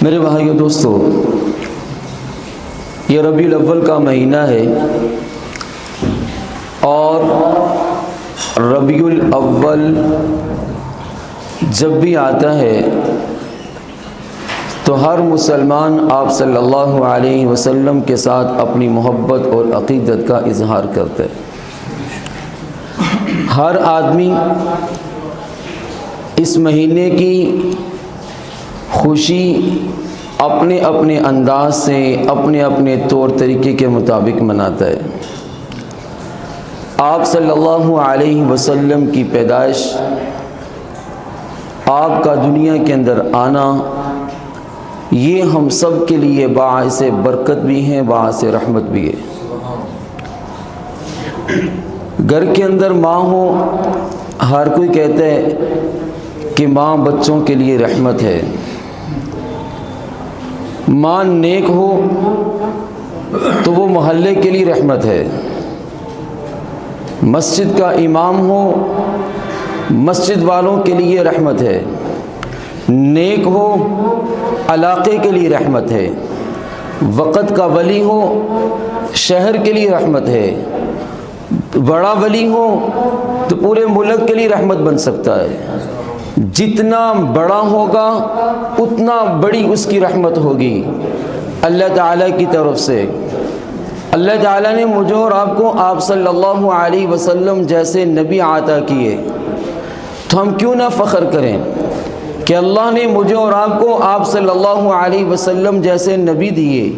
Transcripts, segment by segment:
میرے بھائیو دوستو، یہ ربیع الاول کا مہینہ ہے اور ربیع الاول جب بھی آتا ہے تو ہر مسلمان آپ صلی اللہ علیہ وسلم کے ساتھ اپنی محبت اور عقیدت کا اظہار کرتا ہے۔ ہر آدمی اس مہینے کی خوشی اپنے اپنے انداز سے اپنے اپنے طور طریقے کے مطابق مناتا ہے۔ آپ صلی اللہ علیہ وسلم کی پیدائش، آپ کا دنیا کے اندر آنا، یہ ہم سب کے لیے باعث برکت بھی ہے، باعث رحمت بھی ہے۔ گھر کے اندر ماں ہو، ہر کوئی کہتا ہے کہ ماں بچوں کے لیے رحمت ہے۔ ماں نیک ہو تو وہ محلے کے لیے رحمت ہے۔ مسجد کا امام ہو، مسجد والوں کے لیے رحمت ہے۔ نیک ہو، علاقے کے لیے رحمت ہے۔ وقت کا ولی ہو، شہر کے لیے رحمت ہے۔ بڑا ولی ہو تو پورے ملک کے لیے رحمت بن سکتا ہے۔ جتنا بڑا ہوگا اتنا بڑی اس کی رحمت ہوگی اللہ تعالیٰ کی طرف سے۔ اللہ تعالیٰ نے مجھے اور آپ کو آپ صلی اللہ علیہ وسلم جیسے نبی عطا کیے، تو ہم کیوں نہ فخر کریں کہ اللہ نے مجھے اور آپ کو آپ صلی اللہ علیہ وسلم جیسے نبی دیے۔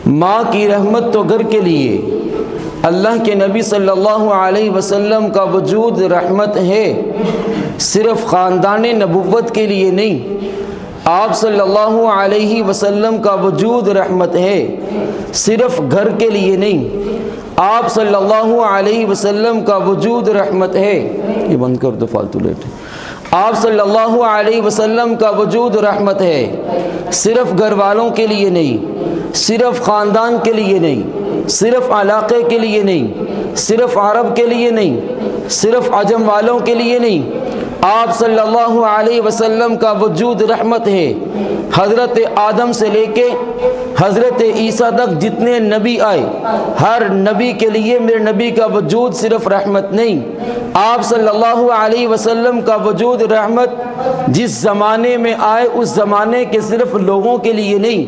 ماں کی رحمت تو گھر کے لیے، اللہ کے نبی صلی اللہ علیہ وسلم کا وجود رحمت ہے، صرف خاندان نبوت کے لیے نہیں۔ آپ صلی اللہ علیہ وسلم کا وجود رحمت ہے، صرف گھر کے لیے نہیں۔ آپ صلی اللہ علیہ وسلم کا وجود رحمت ہے، یہ بند کر دو فالتو لیٹے۔ آپ صلی اللہ علیہ وسلم کا وجود رحمت ہے، صرف گھر والوں کے لیے نہیں، صرف خاندان کے لیے نہیں، صرف علاقے کے لیے نہیں، صرف عرب کے لیے نہیں، صرف عجم والوں کے لیے نہیں۔ آپ صلی اللہ علیہ وسلم کا وجود رحمت ہے۔ حضرت آدم سے لے کے حضرت عیسیٰ تک جتنے نبی آئے، ہر نبی کے لیے میرے نبی کا وجود صرف رحمت نہیں، آپ صلی اللہ علیہ وسلم کا وجود رحمت جس زمانے میں آئے اس زمانے کے صرف لوگوں کے لیے نہیں،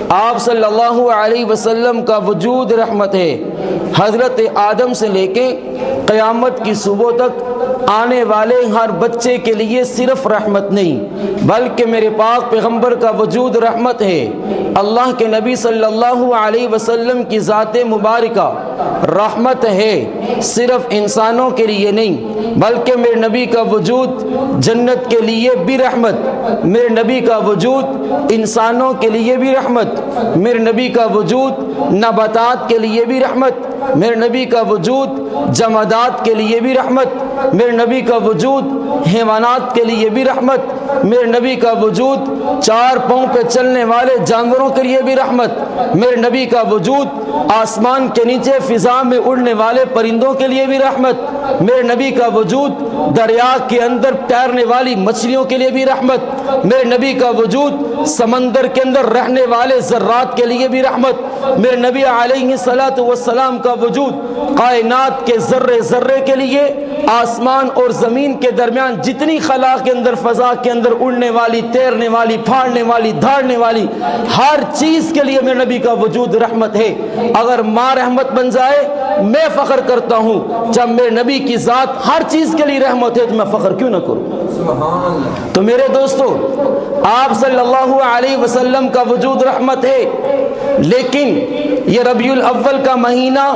آپ صلی اللہ علیہ وسلم کا وجود رحمت ہے۔ حضرت آدم سے لے کے قیامت کی صبح تک آنے والے ہر بچے کے لیے صرف رحمت نہیں، بلکہ میرے پاک پیغمبر کا وجود رحمت ہے۔ اللہ کے نبی صلی اللہ علیہ وسلم کی ذات مبارکہ رحمت ہے، صرف انسانوں کے لیے نہیں، بلکہ میرے نبی کا وجود جنت کے لیے بھی رحمت، میرے نبی کا وجود انسانوں کے لیے بھی رحمت، میرے نبی کا وجود نباتات کے لیے بھی رحمت، میرے نبی کا وجود جمادات کے لیے بھی رحمت، میرے نبی کا وجود حیوانات کے لیے بھی رحمت، میرے نبی کا وجود چار پاؤں پہ چلنے والے جانوروں کے لیے بھی رحمت، میرے نبی کا وجود آسمان کے نیچے فضا میں اڑنے والے پرندوں کے لیے بھی رحمت، میرے نبی کا وجود دریا کے اندر تیرنے والی مچھلیوں کے لیے بھی رحمت، میرے نبی کا وجود سمندر کے اندر رہنے والے ذرات کے لیے بھی رحمت، میرے نبی علیہ الصلاۃ والسلام کا وجود کائنات کے ذرے ذرے کے لیے، آسمان اور زمین کے درمیان جتنی خلا کے اندر فضا کے اندر اڑنے والی، تیرنے والی، پھاڑنے والی، دھاڑنے والی ہر چیز کے لیے میرے نبی کا وجود رحمت ہے۔ اگر ماں رحمت بن جائے، میں فخر کرتا ہوں جب میرے نبی کی ذات ہر چیز کے لیے رحمت ہے تو میں فخر کیوں نہ کروں؟ تو میرے دوستو، آپ صلی اللہ علیہ وسلم کا وجود رحمت ہے، لیکن یہ ربیع الاول کا مہینہ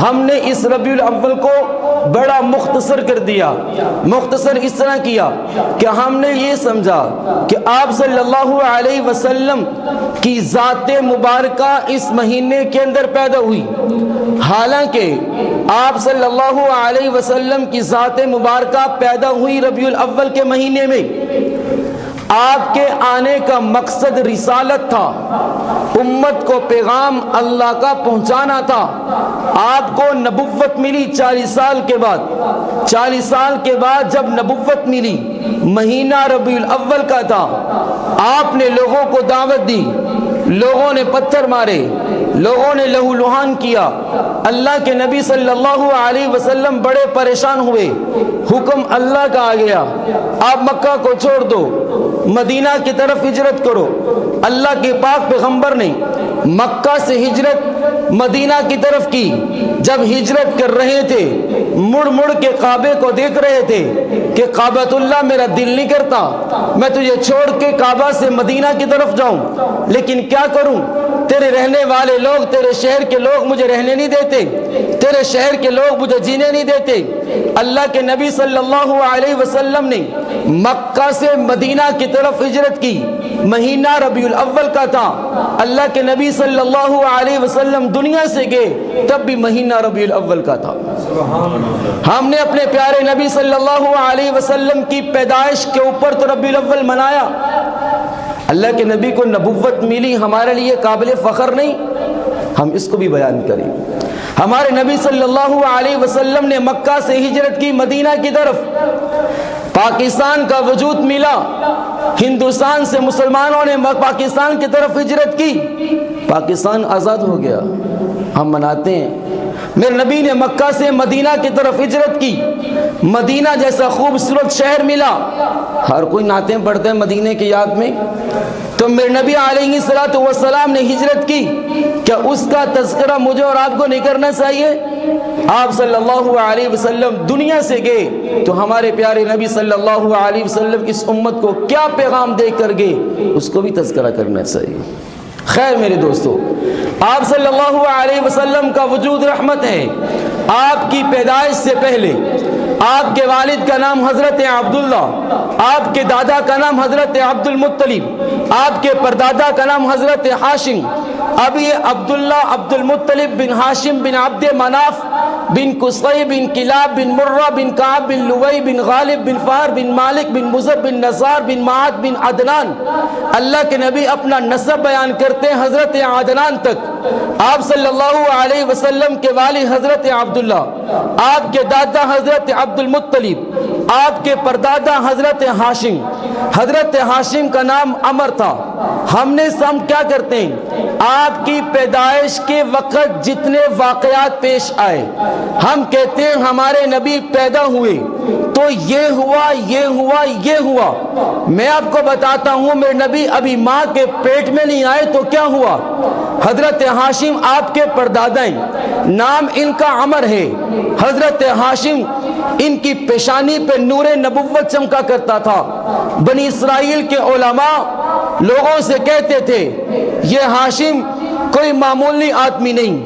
ہم نے اس ربیع الاول کو بڑا مختصر کر دیا۔ مختصر اس طرح کیا کہ ہم نے یہ سمجھا کہ آپ صلی اللہ علیہ وسلم کی ذات مبارکہ اس مہینے کے اندر پیدا ہوئی، حالانکہ آپ صلی اللہ علیہ وسلم کی ذات مبارکہ پیدا ہوئی ربیع الاول کے مہینے میں۔ آپ کے آنے کا مقصد رسالت تھا، امت کو پیغام اللہ کا پہنچانا تھا۔ آپ کو نبوت ملی 40 سال کے بعد۔ 40 سال کے بعد جب نبوت ملی، مہینہ ربیع الاول کا تھا، آپ نے لوگوں کو دعوت دی، لوگوں نے پتھر مارے، لوگوں نے لہو لہان کیا، اللہ کے نبی صلی اللہ علیہ وسلم بڑے پریشان ہوئے، حکم اللہ کا آ گیا، آپ مکہ کو چھوڑ دو، مدینہ کی طرف ہجرت کرو۔ اللہ کے پاک پیغمبر نے مکہ سے ہجرت مدینہ کی طرف کی۔ جب ہجرت کر رہے تھے، مڑ مڑ کے کعبے کو دیکھ رہے تھے کہ کعبۃ اللہ میرا دل نہیں کرتا، میں تجھے چھوڑ کے کعبہ سے مدینہ کی طرف جاؤں، لیکن کیا کروں، تیرے رہنے والے لوگ، تیرے شہر کے لوگ مجھے رہنے نہیں دیتے، تیرے شہر کے لوگ مجھے جینے نہیں دیتے۔ اللہ کے نبی صلی اللہ علیہ وسلم نے مکہ سے مدینہ کی طرف ہجرت کی، مہینہ ربیع الاول کا تھا۔ اللہ کے نبی صلی اللہ علیہ وسلم دنیا سے گئے تب بھی مہینہ ربیع الاول کا تھا۔ ہم نے اپنے پیارے نبی صلی اللہ علیہ وسلم کی پیدائش کے اوپر تو ربیع الاول منایا۔ اللہ کے نبی کو نبوت ملی، ہمارے لیے قابل فخر نہیں؟ ہم اس کو بھی بیان کریں۔ ہمارے نبی صلی اللہ علیہ وسلم نے مکہ سے ہجرت کی مدینہ کی طرف، پاکستان کا وجود ملا، ہندوستان سے مسلمانوں نے پاکستان کی طرف ہجرت کی، پاکستان آزاد ہو گیا، ہم مناتے ہیں۔ میرے نبی نے مکہ سے مدینہ کی طرف ہجرت کی، مدینہ جیسا خوبصورت شہر ملا، ہر کوئی نعتیں پڑھتے ہیں مدینے کی یاد میں، تو میرے نبی علیہ الصلوۃ والسلام نے ہجرت کی، کیا اس کا تذکرہ مجھے اور آپ کو نہیں کرنا چاہیے؟ آپ صلی اللہ علیہ وسلم دنیا سے گئے تو ہمارے پیارے نبی صلی اللہ علیہ وسلم اس امت کو کیا پیغام دے کر گئے، اس کو بھی تذکرہ کرنا چاہیے۔ خیر میرے دوستو، آپ صلی اللہ علیہ وسلم کا وجود رحمت ہے۔ آپ کی پیدائش سے پہلے آپ کے والد کا نام حضرت عبداللہ، آپ کے دادا کا نام حضرت عبد المطلب، آپ کے پردادا کا نام حضرت ہاشم۔ اب یہ عبداللہ عبد المطلب بن ہاشم بن عبد مناف بن قصی بن کلاب بن مرہ بن کعب بن لوئی بن غالب بن فہر بن مالک بن مضر بن نصار بن معد بن عدنان، اللہ کے نبی اپنا نسب بیان کرتے ہیں حضرت عدنان تک۔ آپ صلی اللہ علیہ وسلم کے والد حضرت عبداللہ، آپ کے دادا حضرت عبد المطلب، آپ کے پردادا حضرت ہاشم۔ حضرت ہاشم کا نام عمر تھا۔ ہم کیا کرتے ہیں، آپ کی پیدائش کے وقت جتنے واقعات پیش آئے، ہم کہتے ہیں ہمارے نبی پیدا ہوئے تو یہ ہوا، یہ ہوا، یہ ہوا۔ میں آپ کو بتاتا ہوں، میرے نبی ابھی ماں کے پیٹ میں نہیں آئے تو کیا ہوا؟ حضرت ہاشم آپ کے پردادا ہیں، نام ان کا عمر ہے۔ حضرت ہاشم، ان کی پیشانی پہ نور نبوت چمکا کرتا تھا۔ بنی اسرائیل کے علماء لوگوں سے کہتے تھے یہ ہاشم کوئی معمولی آدمی نہیں،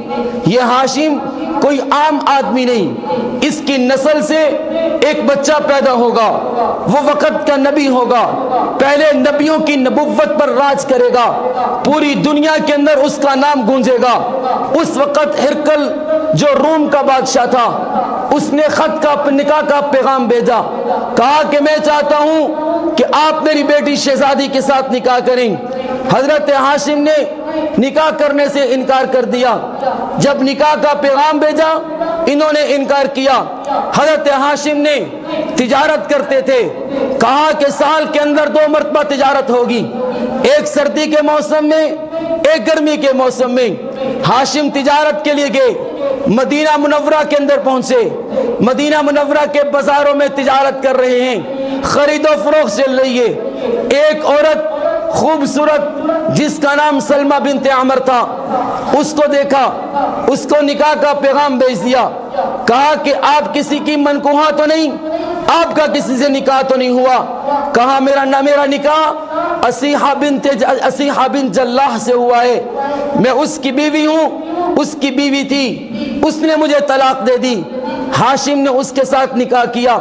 یہ ہاشم کوئی عام آدمی نہیں، اس کی نسل سے ایک بچہ پیدا ہوگا، وہ وقت کا نبی ہوگا، پہلے نبیوں کی نبوت پر راج کرے گا، پوری دنیا کے اندر اس کا نام گونجے گا۔ اس وقت ہرقل جو روم کا بادشاہ تھا، اس نے خط کا نکاح کا پیغام بھیجا، کہا کہ میں چاہتا ہوں کہ آپ میری بیٹی شہزادی کے ساتھ نکاح کریں۔ حضرت ہاشم نے نکاح کرنے سے انکار کر دیا۔ جب نکاح کا پیغام بھیجا، انہوں نے انکار کیا۔ حضرت ہاشم نے تجارت کرتے تھے، کہا کہ سال کے اندر 2 مرتبہ تجارت ہوگی، ایک سردی کے موسم میں، ایک گرمی کے موسم میں۔ ہاشم تجارت کے لیے گئے، مدینہ منورہ کے اندر پہنچے، مدینہ منورہ کے بازاروں میں تجارت کر رہے ہیں، خرید و فروخت چل رہی ہے۔ ایک عورت خوبصورت جس کا نام سلمہ بنت عمر تھا، اس کو دیکھا، اس کو نکاح کا پیغام بھیج دیا، کہا کہ آپ کسی کی منکوحہ تو نہیں، آپ کا کسی سے نکاح تو نہیں ہوا؟ کہا میرا نکاح اسیحہ بنت جلاح سے ہوا ہے، میں اس کی بیوی ہوں، اس کی بیوی تھی، اس نے مجھے طلاق دے دی۔ ہاشم نے اس کے ساتھ نکاح کیا۔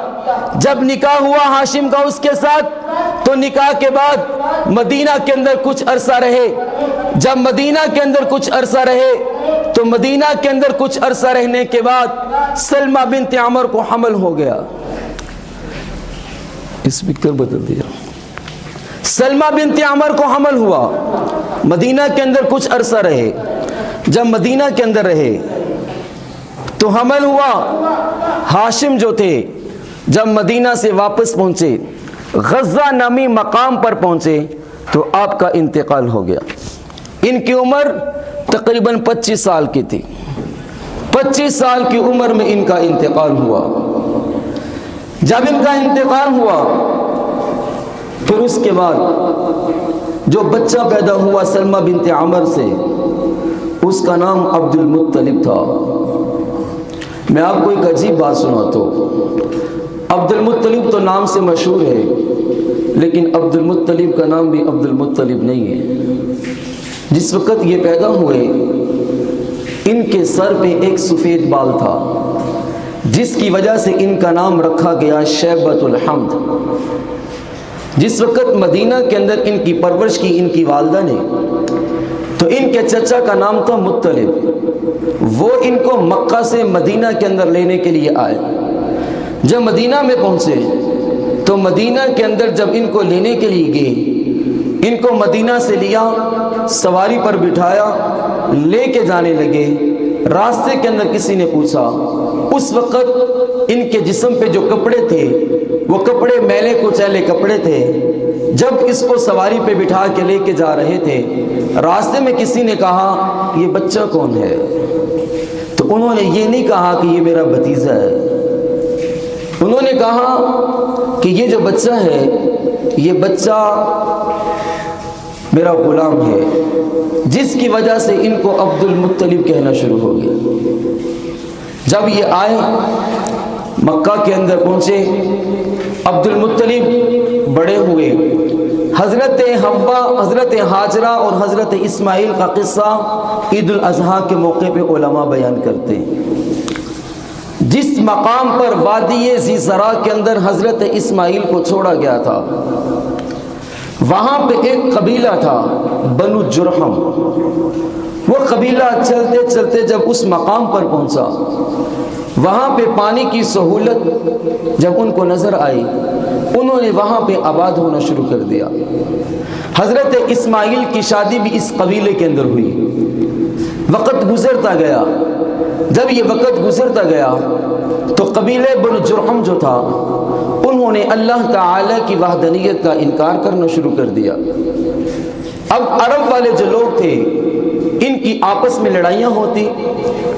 جب نکاح ہوا ہاشم کا اس کے ساتھ، تو نکاح کے بعد مدینہ کے اندر کچھ عرصہ رہے۔ جب مدینہ کے اندر کچھ عرصہ رہے تو مدینہ کے اندر کچھ عرصہ رہنے کے بعد سلمہ بنت عمر کو حمل ہو گیا۔ اس پکچر بدل دیا۔ سلمہ بنت عمر کو حمل ہوا، مدینہ کے اندر کچھ عرصہ رہے، جب مدینہ کے اندر رہے تو حمل ہوا۔ ہاشم جو تھے جب مدینہ سے واپس پہنچے، غزہ نامی مقام پر پہنچے تو آپ کا انتقال ہو گیا۔ ان کی عمر تقریباً 25 سال کی تھی۔ 25 سال کی عمر میں ان کا انتقال ہوا۔ جب ان کا انتقال ہوا پھر اس کے بعد جو بچہ پیدا ہوا سلمہ بنت عمر سے، اس کا نام عبد المطلب تھا۔ میں آپ کو ایک عجیب بات سناتا ہوں۔ عبد المطلب تو نام سے مشہور ہے، لیکن عبد المطلب کا نام بھی عبد المطلب نہیں ہے۔ جس وقت یہ پیدا ہوئے ان کے سر پہ ایک سفید بال تھا، جس کی وجہ سے ان کا نام رکھا گیا شیبۃ الحمد۔ جس وقت مدینہ کے اندر ان کی پرورش کی ان کی والدہ نے، تو ان کے چچا کا نام تھا مطلب۔ وہ ان کو مکہ سے مدینہ کے اندر لینے کے لیے آئے۔ جب مدینہ میں پہنچے تو مدینہ کے اندر جب ان کو لینے کے لیے گئے، ان کو مدینہ سے لیا، سواری پر بٹھایا، لے کے جانے لگے۔ راستے کے اندر کسی نے پوچھا، اس وقت ان کے جسم پہ جو کپڑے تھے وہ کپڑے میلے کچیلے کپڑے تھے۔ جب اس کو سواری پہ بٹھا کے لے کے جا رہے تھے، راستے میں کسی نے کہا یہ بچہ کون ہے؟ تو انہوں نے یہ نہیں کہا کہ یہ میرا بھتیجا ہے، انہوں نے کہا کہ یہ جو بچہ ہے یہ بچہ میرا غلام ہے، جس کی وجہ سے ان کو عبد المطلب کہنا شروع ہو گیا۔ جب یہ آئے مکہ کے اندر پہنچے، عبد المطلب بڑے ہوئے۔ حضرت حوا، حضرت ہاجرہ اور حضرت اسماعیل کا قصہ عید الاضحیٰ کے موقع پہ علماء بیان کرتے ہیں۔ جس مقام پر وادی ذی زرع کے اندر حضرت اسماعیل کو چھوڑا گیا تھا، وہاں پہ ایک قبیلہ تھا بنو جرحم۔ وہ قبیلہ چلتے چلتے جب اس مقام پر پہنچا، وہاں پہ پانی کی سہولت جب ان کو نظر آئی، انہوں نے وہاں پہ آباد ہونا شروع کر دیا۔ حضرت اسماعیل کی شادی بھی اس قبیلے کے اندر ہوئی۔ وقت گزرتا گیا، جب یہ وقت گزرتا گیا تو قبیلے بنو جرحم جو تھا انہوں نے اللہ تعالی کی وحدانیت کا انکار کرنا شروع کر دیا۔ اب عرب والے جو لوگ تھے ان کی آپس میں لڑائیاں ہوتی،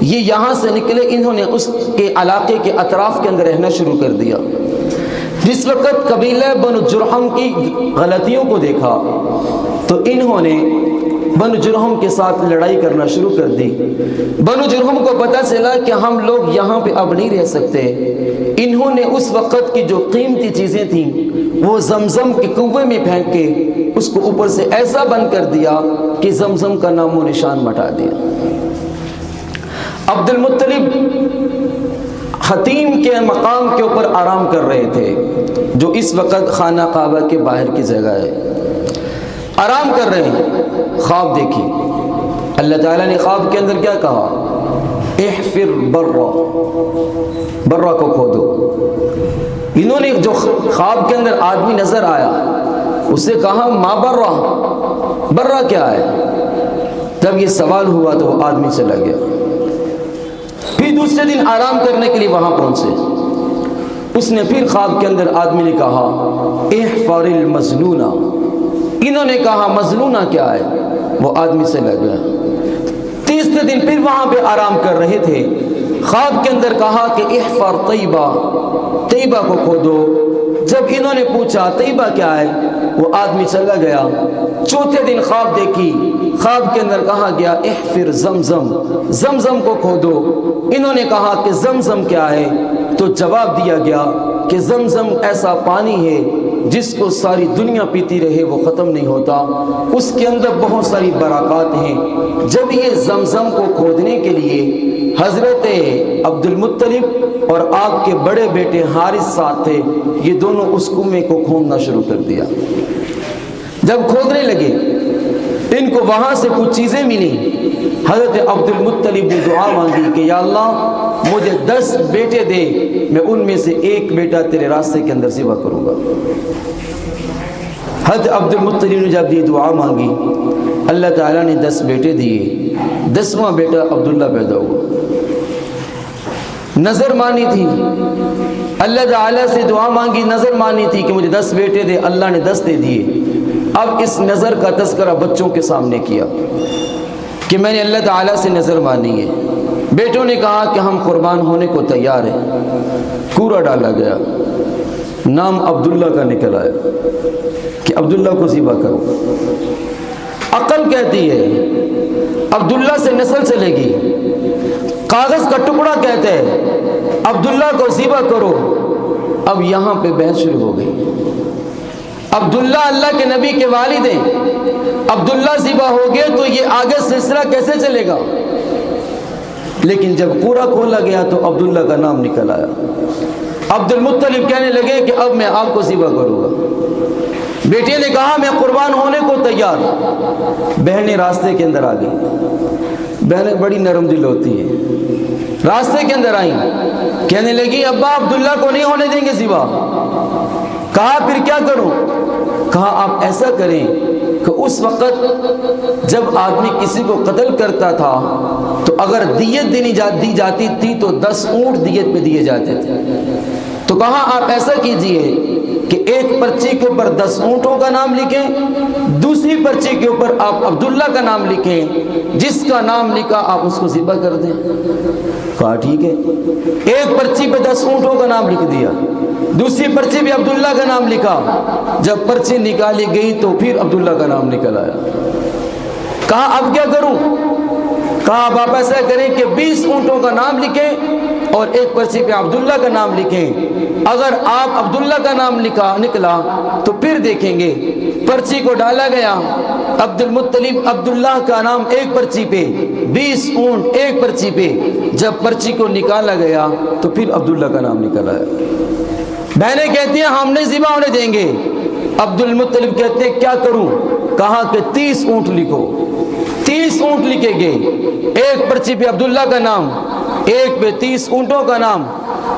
یہ یہاں سے نکلے، انہوں نے اس کے علاقے کے اطراف کے اندر رہنا شروع کر دیا۔ جس وقت قبیلہ بنو جرحم کی غلطیوں کو دیکھا تو انہوں نے بنو جرحم کے ساتھ لڑائی کرنا شروع کر دی۔ بنو جرحم کو پتہ چلا کہ ہم لوگ یہاں پہ اب نہیں رہ سکتے۔ انہوں نے اس وقت کی جو قیمتی چیزیں تھیں وہ زمزم کے کنویں میں پھینک کے اس کو اوپر سے ایسا بند کر دیا کہ زمزم کا نام و نشان مٹا دیا۔ عبد المطلب حتیم کے مقام کے اوپر آرام کر رہے تھے، جو اس وقت خانہ کعبہ کے باہر کی جگہ ہے۔ آرام کر رہے ہیں، خواب دیکھی۔ اللہ تعالیٰ نے خواب کے اندر کیا کہا؟ احفر برا، برا کو کھودو۔ انہوں نے جو خواب کے اندر آدمی نظر آیا اسے کہا ما برا، برا کیا ہے؟ جب یہ سوال ہوا تو وہ آدمی چلا گیا۔ پھر دوسرے دن آرام کرنے کے لیے وہاں پہنچے، اس نے پھر خواب کے اندر آدمی نے کہا احفر المظنونہ۔ انہوں نے کہا مظنونہ کیا ہے؟ وہ آدمی چلا گیا۔ تیسرے دن پھر وہاں پہ آرام کر رہے تھے، خواب کے اندر کہا کہ احفر طیبہ، طیبہ کو کھودو۔ جب انہوں نے پوچھا طیبہ کیا ہے، وہ آدمی چلا گیا۔ چوتھے دن خواب دیکھی، خواب کے اندر کہا گیا احفر زمزم، زمزم کو کھودو۔ انہوں نے کہا کہ زمزم کیا ہے، تو جواب دیا گیا کہ زمزم ایسا پانی ہے جس کو ساری دنیا پیتی رہے وہ ختم نہیں ہوتا، اس کے اندر بہت ساری برکات ہیں۔ جب یہ زمزم کو کھودنے کے لیے حضرت عبد المطلب اور آپ کے بڑے بیٹے حارث ساتھ تھے، یہ دونوں اس کنویں کو کھودنا شروع کر دیا۔ جب کھودنے لگے ان کو وہاں سے کچھ چیزیں ملی۔ حضرت عبد المطلب نے دعا مانگی کہ یا اللہ مجھے 10 بیٹے دے، میں ان میں سے ایک بیٹا تیرے راستے کے اندر ذبح کروں گا۔ حضرت عبد المطلب نے جب یہ دعا مانگی اللہ تعالیٰ نے 10 بیٹے دیے، 10واں بیٹا عبداللہ پیدا ہوا۔ نظر مانی تھی، اللہ تعالیٰ سے دعا مانگی، نظر مانی تھی کہ مجھے 10 بیٹے دے، اللہ نے 10 دے دیے۔ اب اس نظر کا تذکرہ بچوں کے سامنے کیا کہ میں نے اللہ تعالیٰ سے نظر مانی ہے۔ بیٹوں نے کہا کہ ہم قربان ہونے کو تیار ہیں۔ کوڑا ڈالا گیا، نام عبداللہ کا نکل آیا کہ عبداللہ کو ذبح کرو۔ عقل کہتی ہے عبداللہ سے نسل چلے گی، کاغذ کا ٹکڑا کہتا ہے عبداللہ کو ذبح کرو۔ اب یہاں پہ بحث شروع ہو گئی۔ عبداللہ اللہ کے نبی کے والد ہیں، عبداللہ ذبح ہو گئے تو یہ آگے سلسلہ کیسے چلے گا؟ لیکن جب پورا کھولا گیا تو عبداللہ کا نام نکل آیا۔ عبد المطلب کہنے لگے کہ اب میں آپ کو ذبح کروں گا۔ بیٹے نے کہا میں قربان ہونے کو تیار۔ بہنیں راستے کے اندر آ گئی، بہنیں بڑی نرم دل ہوتی ہیں، راستے کے اندر آئیں، کہنے لگی ابا عبداللہ کو نہیں ہونے دیں گے ذبح۔ کہا پھر کیا کروں؟ کہا آپ ایسا کریں کہ اس وقت جب آدمی کسی کو قتل کرتا تھا تو اگر دیت دی جاتی تھی تو 10 اونٹ دیت پہ دیے جاتے تھے۔ تو کہا آپ ایسا کیجئے کہ ایک پرچی کے اوپر 10 اونٹوں کا نام لکھیں، دوسری پرچی کے اوپر آپ عبداللہ کا نام لکھیں، جس کا نام لکھا آپ اس کو ذبح کر دیں۔ کہا ٹھیک ہے۔ ایک پرچی پہ 10 اونٹوں کا نام لکھ دیا، دوسری پرچی پہ عبداللہ کا نام لکھا۔ جب پرچی نکالی گئی تو پھر عبداللہ کا نام نکل آیا۔ کہا اب کیا کروں؟ کہا اب آپ ایسا کریں کہ 20 اونٹوں کا نام لکھیں اور ایک پرچی پہ عبداللہ کا نام لکھیں۔ اگر آپ عبداللہ کا نام نکلا تو پھر دیکھیں گے۔ پرچی کو ڈالا گیا، عبد المطلب عبداللہ کا نام ایک پرچی پہ، 20 اونٹ ایک پرچی پہ۔ جب پرچی کو نکالا گیا تو پھر عبداللہ کا نام نکل آیا۔ بہنیں کہتی ہیں ہم نہیں ذبح ہونے دیں گے۔ عبد المطلب کہتے ہیں کیا کروں؟ کہا کہ 30 اونٹ لکھو۔ 30 اونٹ لکھے گئے، ایک پرچی پہ عبداللہ کا نام، ایک پہ 30 اونٹوں کا نام۔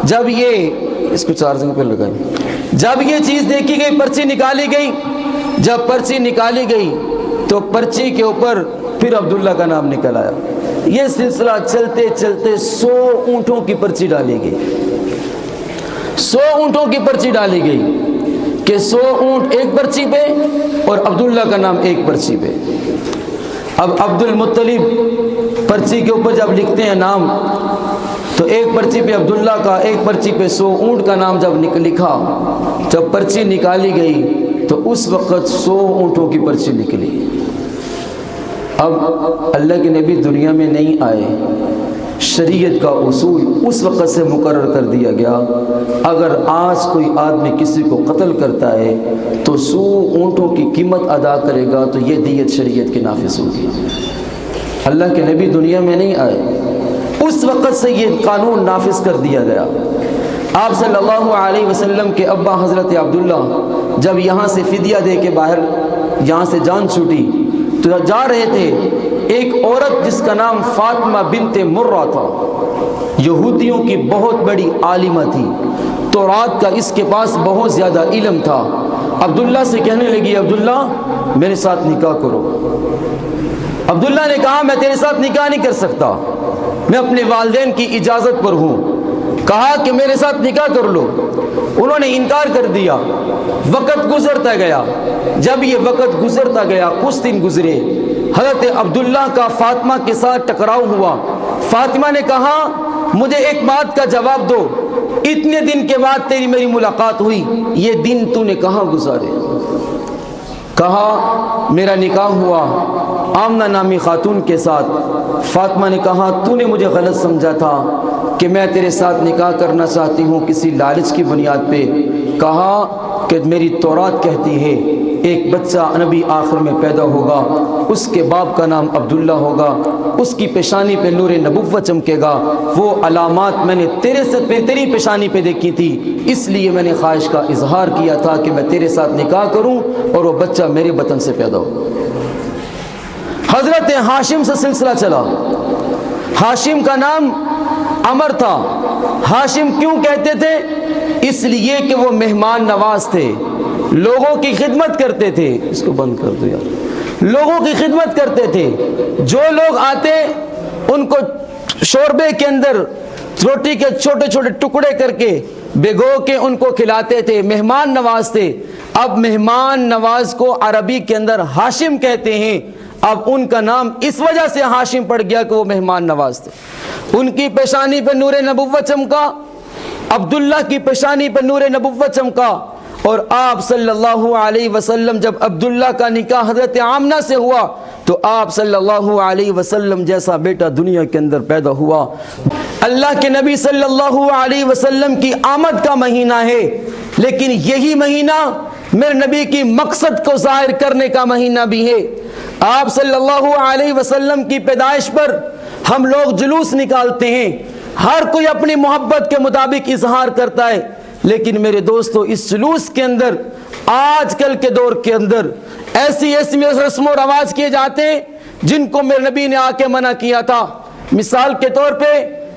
جب یہ اس کو چارجنگ پہ لگائیں، جب یہ چیز دیکھی گئی، پرچی نکالی گئی، جب پرچی نکالی گئی تو پرچی کے اوپر پھر عبداللہ کا نام نکل آیا۔ یہ سلسلہ چلتے چلتے 100 اونٹوں کی پرچی ڈالی گئی، 100 اونٹوں کی پرچی ڈالی گئی کہ 100 اونٹ ایک پرچی پہ اور عبداللہ کا نام ایک پرچی پہ۔ اب عبد المطلب پرچی کے اوپر جب لکھتے ہیں نام تو ایک پرچی پہ عبداللہ کا، ایک پرچی پہ 100 اونٹ کا نام جب لکھا، جب پرچی نکالی گئی تو اس وقت 100 اونٹوں کی پرچی نکلی۔ اب اللہ کے نبی دنیا میں نہیں آئے، شریعت کا اصول اس وقت سے مقرر کر دیا گیا، اگر آج کوئی آدمی کسی کو قتل کرتا ہے تو 100 اونٹوں کی قیمت ادا کرے گا تو یہ دیت شریعت کے نافذ ہوگی۔ اللہ کے نبی دنیا میں نہیں آئے، اس وقت سے یہ قانون نافذ کر دیا گیا۔ آپ صلی اللہ علیہ وسلم کے ابا حضرت عبداللہ جب یہاں سے فدیہ دے کے باہر یہاں سے جان چھوٹی تو جا رہے تھے، ایک عورت جس کا نام فاطمہ بنت مرہ تھا، یہودیوں کی بہت بڑی عالمہ تھی، تورات کا اس کے پاس بہت زیادہ علم تھا۔ عبداللہ سے کہنے لگی عبداللہ میرے ساتھ نکاح کرو۔ عبداللہ نے کہا میں تیرے ساتھ نکاح نہیں کر سکتا، میں اپنے والدین کی اجازت پر ہوں۔ کہا کہ میرے ساتھ نکاح کر لو، انہوں نے انکار کر دیا۔ وقت گزرتا گیا، جب یہ وقت گزرتا گیا کچھ دن گزرے، حضرت عبداللہ کا فاطمہ کے ساتھ ٹکراؤ ہوا۔ فاطمہ نے کہا مجھے ایک بات کا جواب دو، اتنے دن کے بعد تیری میری ملاقات ہوئی، یہ دن تو نے کہاں گزارے؟ کہا میرا نکاح ہوا آمنہ نامی خاتون کے ساتھ۔ فاطمہ نے کہا تو نے مجھے غلط سمجھا تھا کہ میں تیرے ساتھ نکاح کرنا چاہتی ہوں کسی لالچ کی بنیاد پہ۔ کہا کہ میری تورات کہتی ہے ایک بچہ نبی آخر میں پیدا ہوگا، اس کے باپ کا نام عبداللہ ہوگا، اس کی پیشانی پہ نور نبوت چمکے گا۔ وہ علامات میں نے تیری پیشانی پہ دیکھی تھی، اس لیے میں نے خواہش کا اظہار کیا تھا کہ میں تیرے ساتھ نکاح کروں اور وہ بچہ میرے بطن سے پیدا ہو۔ حضرت ہاشم سے سلسلہ چلا۔ ہاشم کا نام عمر تھا۔ ہاشم کیوں کہتے تھے؟ اس لیے کہ وہ مہمان نواز تھے، لوگوں کی خدمت کرتے تھے. اس کو بند کر دو یار. لوگوں کی خدمت کرتے تھے. جو لوگ آتے ان کو شوربے کے اندر روٹی کے چھوٹے چھوٹے ٹکڑے کر کے بھگو کے ان کو کھلاتے تھے. مہمان نواز تھے. اب مہمان نواز کو عربی کے اندر ہاشم کہتے ہیں. اب ان کا نام اس وجہ سے ہاشم پڑ گیا کہ وہ مہمان نواز تھے. ان کی پیشانی پہ نور نبوت چمکا. عبداللہ کی پیشانی پہ نور نبوت چمکا. اور آپ صلی اللہ علیہ وسلم جب عبداللہ کا نکاح حضرت آمنہ سے ہوا تو آپ صلی اللہ علیہ وسلم جیسا بیٹا دنیا کے اندر پیدا ہوا. اللہ کے نبی صلی اللہ علیہ وسلم کی آمد کا مہینہ ہے, لیکن یہی مہینہ میرے نبی کی مقصد کو ظاہر کرنے کا مہینہ بھی ہے. آپ صلی اللہ علیہ وسلم کی پیدائش پر ہم لوگ جلوس نکالتے ہیں. ہر کوئی اپنی محبت کے مطابق اظہار کرتا ہے, لیکن میرے دوستو اس جلوس کے اندر آج کل کے دور کے اندر ایسی رسم و رواج کیے جاتے ہیں جن کو میرے نبی نے آ کے منع کیا تھا. مثال کے طور پہ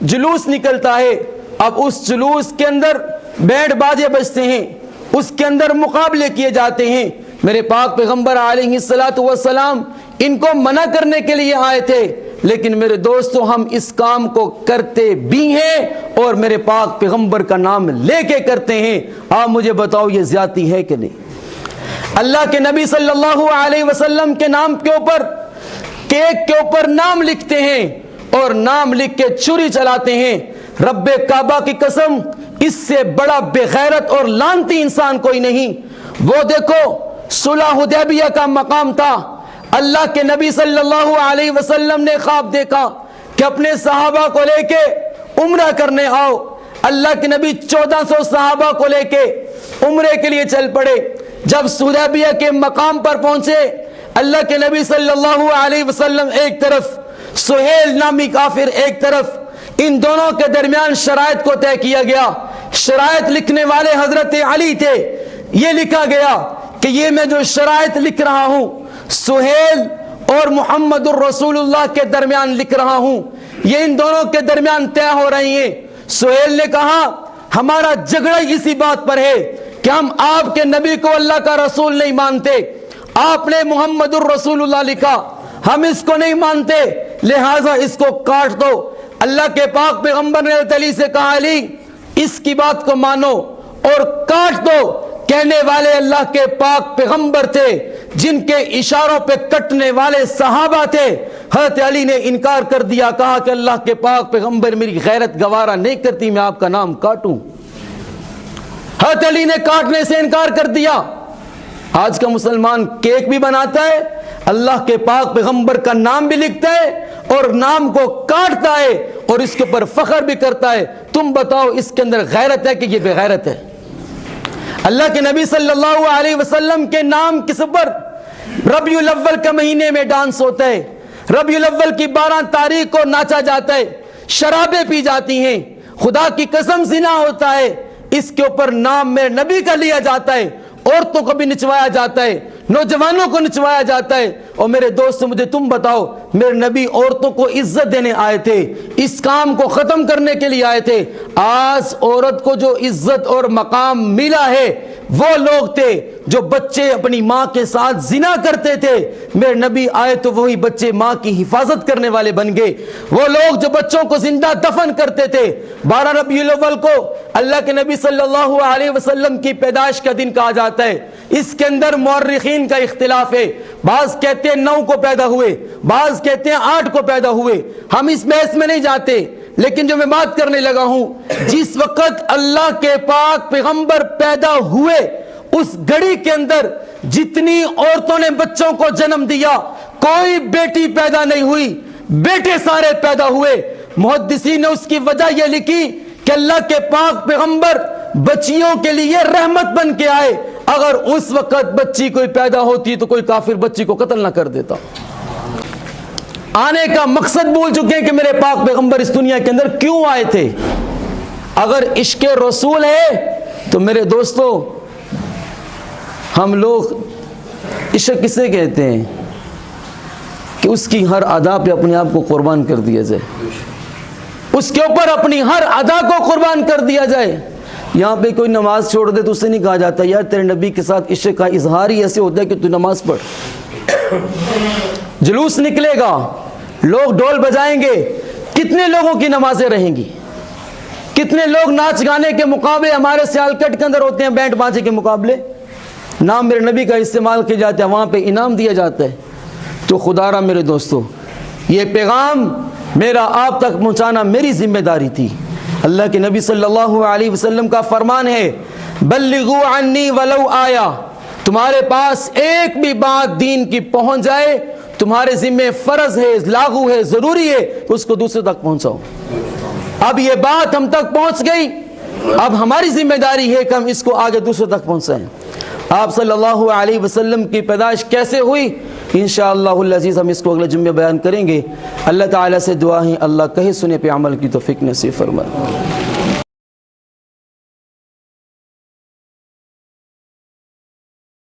جلوس نکلتا ہے, اب اس جلوس کے اندر بینڈ باجے بجتے ہیں, اس کے اندر مقابلے کیے جاتے ہیں. میرے پاک پیغمبر علیہ السلام ان کو منع کرنے کے لیے آئے تھے, لیکن میرے دوستو ہم اس کام کو کرتے بھی ہیں اور میرے پاک پیغمبر کا نام لے کے کرتے ہیں. آپ مجھے بتاؤ یہ زیادتی ہے کہ نہیں؟ اللہ کے نبی صلی اللہ علیہ وسلم کے نام کے اوپر کیک کے اوپر نام لکھتے ہیں اور نام لکھ کے چھری چلاتے ہیں. رب کعبہ کی قسم اس سے بڑا بے غیرت اور لعنتی انسان کوئی نہیں. وہ دیکھو صلح حدیبیہ کا مقام تھا. اللہ کے نبی صلی اللہ علیہ وسلم نے خواب دیکھا کہ اپنے صحابہ کو لے کے عمرہ کرنے آؤ. اللہ کے نبی 1400 صحابہ کو لے کے عمرے کے لیے چل پڑے. جب حدیبیہ کے مقام پر پہنچے, اللہ کے نبی صلی اللہ علیہ وسلم ایک طرف, سہیل نامی کافر ایک طرف, ان دونوں کے درمیان شرائط کو طے کیا گیا. شرائط لکھنے والے حضرت علی تھے. یہ لکھا گیا کہ یہ میں جو شرائط لکھ رہا ہوں سہیل اور محمد الرسول اللہ کے درمیان لکھ رہا ہوں, یہ ان دونوں کے درمیان طے ہو رہی ہیں. سہیل نے کہا ہمارا جھگڑا اسی بات پر ہے کہ ہم آپ کے نبی کو اللہ کا رسول نہیں مانتے. آپ نے محمد الرسول اللہ لکھا, ہم اس کو نہیں مانتے, لہٰذا اس کو کاٹ دو. اللہ کے پاک پیغمبر نے علی سے کہا علی اس کی بات کو مانو اور کاٹ دو. کہنے والے اللہ کے پاک پیغمبر تھے, جن کے اشاروں پہ کٹنے والے صحابہ تھے. حضرت علی نے انکار کر دیا, کہا کہ اللہ کے پاک پیغمبر میری غیرت گوارا نہیں کرتی میں آپ کا نام کاٹوں. حضرت علی نے کاٹنے سے انکار کر دیا. آج کا مسلمان کیک بھی بناتا ہے, اللہ کے پاک پیغمبر کا نام بھی لکھتا ہے اور نام کو کاٹتا ہے اور اس کے اوپر فخر بھی کرتا ہے. تم بتاؤ اس کے اندر غیرت ہے کہ یہ بے غیرت ہے؟ اللہ کے نبی صلی اللہ علیہ وسلم کے نام کس پر ربیع الاول کے مہینے میں ڈانس ہوتا ہے, ربیع الاول کی 12 تاریخ کو ناچا جاتا ہے, شرابیں پی جاتی ہیں, خدا کی قسم زنا ہوتا ہے. اس کے اوپر نام میرے نبی کا لیا جاتا ہے, عورتوں کو بھی نچوایا جاتا ہے, نوجوانوں کو نچوایا جاتا ہے. اور میرے دوست مجھے تم بتاؤ, میرے نبی عورتوں کو عزت دینے آئے تھے, اس کام کو ختم کرنے کے لیے آئے تھے. آج عورت کو جو عزت اور مقام ملا ہے وہ لوگ تھے جو بچے اپنی ماں کے ساتھ زنا کرتے تھے. میرے نبی آئے تو وہی بچے ماں کی حفاظت کرنے والے بن گئے. وہ لوگ جو بچوں کو زندہ دفن کرتے تھے, 12 ربیع الاول کو اللہ کے نبی صلی اللہ علیہ وسلم کی پیدائش کا دن کہا جاتا ہے. اس کے اندر مورخین کا اختلاف ہے, بعض کہتے ہیں 9 کو پیدا ہوئے, بعض کہتے ہیں 8 کو پیدا ہوئے. ہم اس بحث میں نہیں جاتے, لیکن جو میں بات کرنے لگا ہوں, جس وقت اللہ کے پاک پیغمبر پیدا ہوئے اس گھڑی کے اندر جتنی عورتوں نے بچوں کو جنم دیا, کوئی بیٹی پیدا نہیں ہوئی, بیٹے سارے پیدا ہوئے. محدثین نے اس کی وجہ یہ لکھی کہ اللہ کے پاک پیغمبر بچیوں کے لیے رحمت بن کے آئے. اگر اس وقت بچی کوئی پیدا ہوتی تو کوئی کافر بچی کو قتل نہ کر دیتا. آنے کا مقصد بھول چکے ہیں کہ میرے پاک پیغمبر اس دنیا کے اندر کیوں آئے تھے. اگر عشق رسول ہے تو میرے دوستو ہم لوگ عشق کسے کہتے ہیں کہ اس کی ہر ادا پہ اپنے آپ کو قربان کر دیا جائے, اس کے اوپر اپنی ہر ادا کو قربان کر دیا جائے. یہاں پہ کوئی نماز چھوڑ دے تو اس سے نہیں کہا جاتا یار تیرے نبی کے ساتھ عشق کا اظہار ہی ایسے ہوتا ہے کہ تو نماز پڑھ۔ جلوس نکلے گا، لوگ ڈھول بجائیں گے، کتنے لوگوں کی نمازیں رہیں گی؟ کتنے لوگ ناچ گانے کے مقابلے ہمارے سیالکٹ کے اندر ہوتے ہیں، بینڈ بازے کے مقابلے، نام میرے نبی کا استعمال کیا جاتا ہے، وہاں پہ انعام دیا جاتا ہے۔ تو خدا را میرے دوستو، یہ پیغام میرا آپ تک پہنچانا میری ذمہ داری تھی۔ اللہ کے نبی صلی اللہ علیہ وسلم کا فرمان ہے بلغوا عنی ولو آیا، تمہارے پاس ایک بھی بات دین کی پہنچ جائے تمہارے ذمہ فرض ہے، لاگو ہے، ضروری ہے کہ اس کو دوسرے تک پہنچاؤ۔ اب یہ بات ہم تک پہنچ گئی، اب ہماری ذمہ داری ہے کہ ہم اس کو آگے دوسرے تک پہنچائیں۔ آپ صلی اللہ علیہ وسلم کی پیدائش کیسے ہوئی انشاءاللہ العزیز ہم اس کو اگلے جمعے بیان کریں گے۔ اللہ تعالیٰ سے دعا ہے اللہ کہے سنے پہ عمل کی توفیق نصیب فرمائے۔